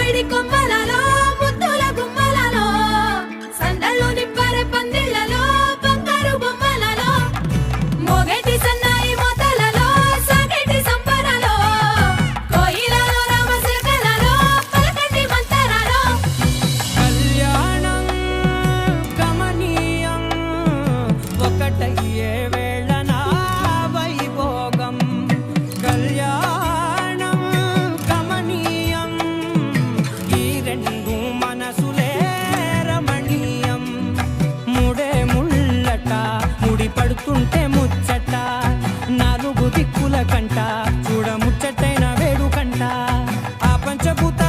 మామిడి కొమ్మలలో ముద్దుల గుమ్మలలో సందళ్ళు నింపరే పందిళ్లలో బంగారు బొమ్మలలో మోగేటి సన్నాయి మోతలలో సాగేటి సంబరాలో కోయిలలో రామశిల్కలలో పలకండి మంతరాలో కళ్యాణం గమనీయం ఒకటయ్యే వేళన వైభోగం కళ్యాణం గమనీయం ఈ రెండు మనసులే రమణీయం ముడే ముళ్ళట ముడి పడుతుంటే ముచ్చట నాలుగు దిక్కుల కంట చూడ ముచ్చటైన వేడుకంట ఆ పంచభూత